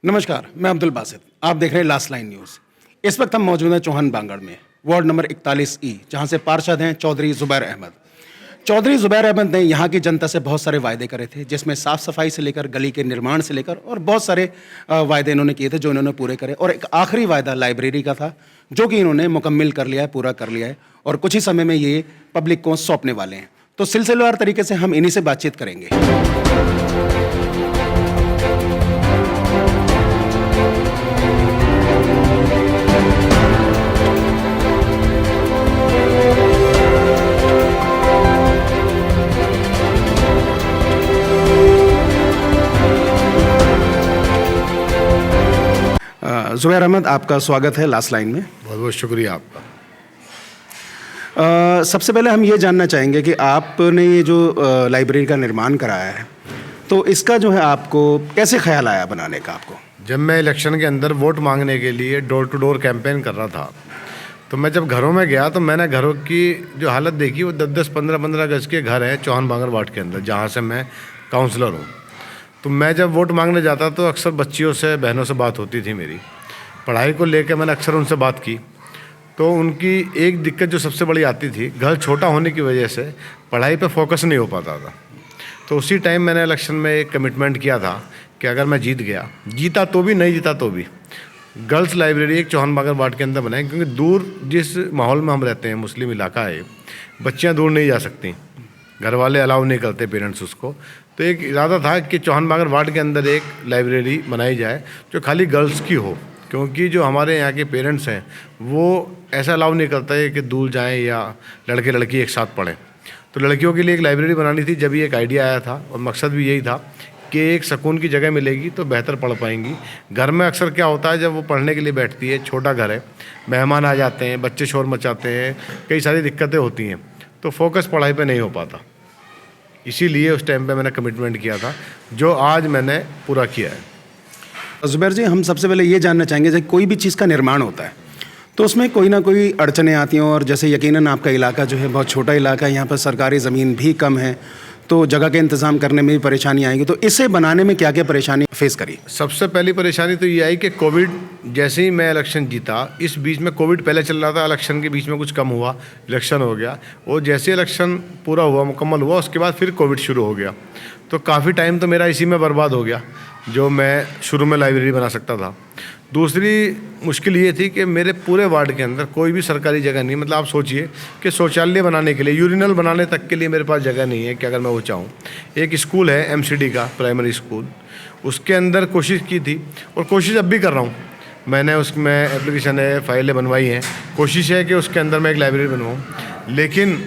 नमस्कार, मैं अब्दुल बासित। आप देख रहे हैं लास्ट लाइन न्यूज़। इस वक्त हम मौजूद हैं चौहान बांगड़ में, वार्ड नंबर 41E, जहां से पार्षद हैं चौधरी ज़ुबैर अहमद। चौधरी ज़ुबैर अहमद ने यहाँ की जनता से बहुत सारे वायदे करे थे, जिसमें साफ़ सफाई से लेकर गली के निर्माण से लेकर और बहुत सारे वायदे इन्होंने किए थे जो इन्होंने पूरे करे। और एक आखिरी वायदा लाइब्रेरी का था, जो कि इन्होंने मुकम्मल कर लिया है, पूरा कर लिया है और कुछ ही समय में ये पब्लिक को सौंपने वाले हैं। तो सिलसिलेवार तरीके से हम इन्हीं से बातचीत करेंगे। ज़ुबैर अहमद, आपका स्वागत है लास्ट लाइन में। बहुत बहुत शुक्रिया आपका। सबसे पहले हम ये जानना चाहेंगे कि आपने ये जो लाइब्रेरी का निर्माण कराया है, तो इसका जो है आपको कैसे ख्याल आया बनाने का आपको? जब मैं इलेक्शन के अंदर वोट मांगने के लिए डोर टू डोर कैंपेन कर रहा था, तो मैं जब घरों में गया तो मैंने घरों की जो हालत देखी, वो 10-10, 15-15 गज के घर हैं चौहान बांगड़ वार्ड के अंदर, जहाँ से मैं काउंसलर हूँ। तो मैं जब वोट मांगने जाता तो अक्सर बच्चियों से, बहनों से बात होती थी मेरी। पढ़ाई को लेकर मैंने अक्सर उनसे बात की, तो उनकी एक दिक्कत जो सबसे बड़ी आती थी, घर छोटा होने की वजह से पढ़ाई पे फोकस नहीं हो पाता था। तो उसी टाइम मैंने इलेक्शन में एक कमिटमेंट किया था कि अगर मैं जीत गया, जीता तो भी, नहीं जीता तो भी, गर्ल्स लाइब्रेरी एक चौहान बांगड़ वार्ड के अंदर बनाए। क्योंकि दूर जिस माहौल में हम रहते हैं, मुस्लिम इलाका है, बच्चियाँ दूर नहीं जा सकती, घर वाले अलाउ नहीं करते, पेरेंट्स उसको। तो एक इरादा था कि चौहान बांगड़ वार्ड के अंदर एक लाइब्रेरी बनाई जाए जो खाली गर्ल्स की हो, क्योंकि जो हमारे यहाँ के पेरेंट्स हैं वो ऐसा अलाउ नहीं करता है कि दूर जाएं या लड़के लड़की एक साथ पढ़ें। तो लड़कियों के लिए एक लाइब्रेरी बनानी थी। जब ये एक आइडिया आया था और मकसद भी यही था कि एक सुकून की जगह मिलेगी तो बेहतर पढ़ पाएंगी। घर में अक्सर क्या होता है, जब वो पढ़ने के लिए बैठती है, छोटा घर है, मेहमान आ जाते हैं, बच्चे शोर मचाते हैं, कई सारी दिक्कतें होती हैं, तो फोकस पढ़ाई पर नहीं हो पाता। इसीलिए उस टाइम पे मैंने कमिटमेंट किया था, जो आज मैंने पूरा किया है। ज़ुबैर जी, हम सबसे पहले ये जानना चाहेंगे, जब कोई भी चीज़ का निर्माण होता है तो उसमें कोई ना कोई अड़चनें आती हैं, और जैसे यकीनन आपका इलाका जो है बहुत छोटा इलाका है, यहाँ पर सरकारी ज़मीन भी कम है, तो जगह के इंतज़ाम करने में भी परेशानी आएगी। तो इसे बनाने में क्या क्या परेशानी फेस करी? सबसे पहली परेशानी तो ये आई कि कोविड, जैसे ही मैं इलेक्शन जीता, इस बीच में कोविड पहले चल रहा था, इलेक्शन के बीच में कुछ कम हुआ, इलेक्शन हो गया, और जैसे इलेक्शन पूरा हुआ, मुकम्मल हुआ, उसके बाद फिर कोविड शुरू हो गया। तो काफ़ी टाइम तो मेरा इसी में बर्बाद हो गया, जो मैं शुरू में लाइब्रेरी बना सकता था। दूसरी मुश्किल ये थी कि मेरे पूरे वार्ड के अंदर कोई भी सरकारी जगह नहीं, मतलब आप सोचिए कि शौचालय बनाने के लिए, यूरिनल बनाने तक के लिए मेरे पास जगह नहीं है कि अगर मैं वो चाहूँ। एक स्कूल है MCD का, प्राइमरी स्कूल, उसके अंदर कोशिश की थी और कोशिश अब भी कर रहा हूँ। मैंने उसमें एप्लीकेशन है, फाइलें बनवाई हैं, कोशिश है कि उसके अंदर मैं एक लाइब्रेरी बनवाऊँ। लेकिन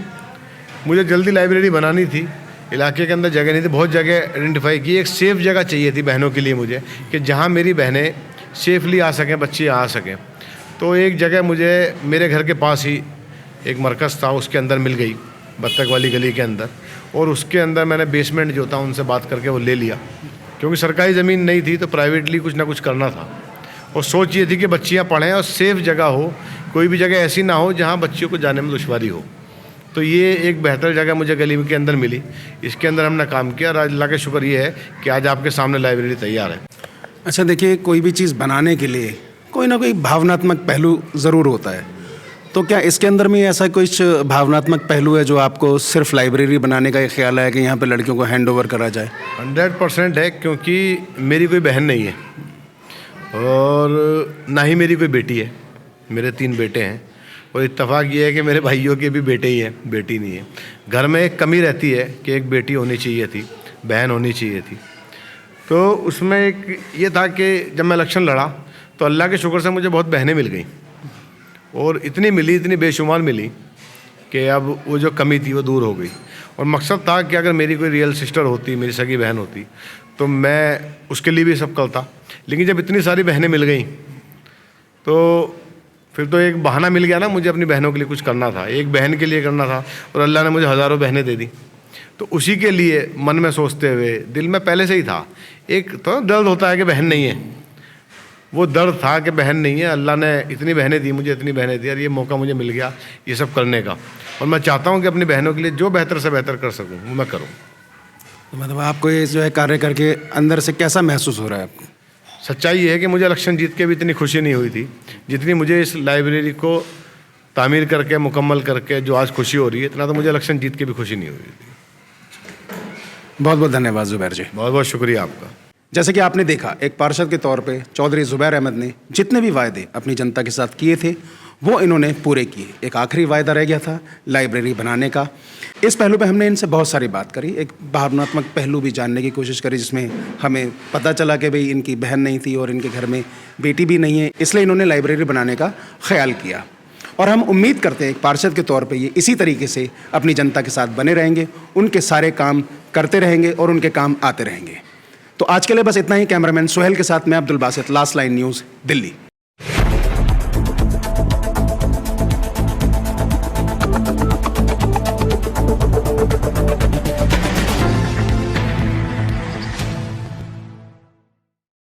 मुझे जल्दी लाइब्रेरी बनानी थी, इलाके के अंदर जगह नहीं थी, बहुत जगह आइडेंटिफाई की। एक सेफ़ जगह चाहिए थी बहनों के लिए मुझे, कि जहाँ मेरी बहनें सेफली आ सकें, बच्चे आ सकें। तो एक जगह मुझे मेरे घर के पास ही एक मरकज़ था, उसके अंदर मिल गई, बत्तख वाली गली के अंदर, और उसके अंदर मैंने बेसमेंट जो था उनसे बात करके वो ले लिया, क्योंकि सरकारी ज़मीन नहीं थी तो प्राइवेटली कुछ ना कुछ करना था। और सोच ये थी कि बच्चियाँ पढ़ें और सेफ़ जगह हो, कोई भी जगह ऐसी ना हो जहाँ बच्चियों को जाने में दुश्वारी हो। तो ये एक बेहतर जगह मुझे गली के अंदर मिली, इसके अंदर हमने काम किया और अल्लाह का शुक्र ये है कि आज आपके सामने लाइब्रेरी तैयार है। अच्छा, देखिए, कोई भी चीज़ बनाने के लिए कोई ना कोई भावनात्मक पहलू ज़रूर होता है, तो क्या इसके अंदर में ऐसा कुछ भावनात्मक पहलू है जो आपको सिर्फ लाइब्रेरी बनाने का एक ख्याल है कि यहाँ पे लड़कियों को हैंड ओवर करा जाए? 100% है, क्योंकि मेरी कोई बहन नहीं है और ना ही मेरी कोई बेटी है। मेरे 3 बेटे हैं और इत्तेफाक ये है कि मेरे भाइयों के भी बेटे ही हैं, बेटी नहीं है। घर में एक कमी रहती है कि एक बेटी होनी चाहिए थी, बहन होनी चाहिए थी। तो उसमें एक ये था कि जब मैं इलेक्शन लड़ा तो अल्लाह के शुक्र से मुझे बहुत बहनें मिल गई, और इतनी मिली, इतनी बेशुमार मिली कि अब वो जो कमी थी वो दूर हो गई। और मकसद था कि अगर मेरी कोई रियल सिस्टर होती, मेरी सगी बहन होती, तो मैं उसके लिए भी सब करता। लेकिन जब इतनी सारी बहनें मिल गई तो फिर तो एक बहाना मिल गया ना, मुझे अपनी बहनों के लिए कुछ करना था, एक बहन के लिए करना था, और अल्लाह ने मुझे हज़ारों बहनें दे दी। तो उसी के लिए मन में सोचते हुए, दिल में पहले से ही था, एक तो दर्द होता है कि बहन नहीं है, वो दर्द था कि बहन नहीं है। अल्लाह ने इतनी बहनें दी मुझे, इतनी बहनें दी, और ये मौका मुझे मिल गया ये सब करने का। और मैं चाहता हूँ कि अपनी बहनों के लिए जो बेहतर से बेहतर कर सकूँ वो मैं करूँ। तो मतलब आपको ये जो है कार्य करके अंदर से कैसा महसूस हो रहा है आपको? सच्चाई ये है कि मुझे इलेक्शन जीत के भी इतनी खुशी नहीं हुई थी जितनी मुझे इस लाइब्रेरी को तामीर करके मुकम्मल करके जो आज खुशी हो रही है, इतना तो मुझे इलेक्शन जीत के भी खुशी नहीं हुई थी। बहुत बहुत धन्यवाद जुबैर जी। बहुत बहुत शुक्रिया आपका। जैसे कि आपने देखा, एक पार्षद के तौर पे चौधरी जुबैर अहमद ने जितने भी वायदे अपनी जनता के साथ किए थे वो इन्होंने पूरे किए। एक आखिरी वायदा रह गया था लाइब्रेरी बनाने का। इस पहलू पे हमने इनसे बहुत सारी बात करी, एक भावनात्मक पहलू भी जानने की कोशिश करी, जिसमें हमें पता चला कि भाई इनकी बहन नहीं थी और इनके घर में बेटी भी नहीं है, इसलिए इन्होंने लाइब्रेरी बनाने का ख्याल किया। और हम उम्मीद करते हैं एक पार्षद के तौर पे ये इसी तरीके से अपनी जनता के साथ बने रहेंगे, उनके सारे काम करते रहेंगे और उनके काम आते रहेंगे। तो आज के लिए बस इतना ही। कैमरामैन सुहेल के साथ मैं Abdul Basit, last line news, Delhi.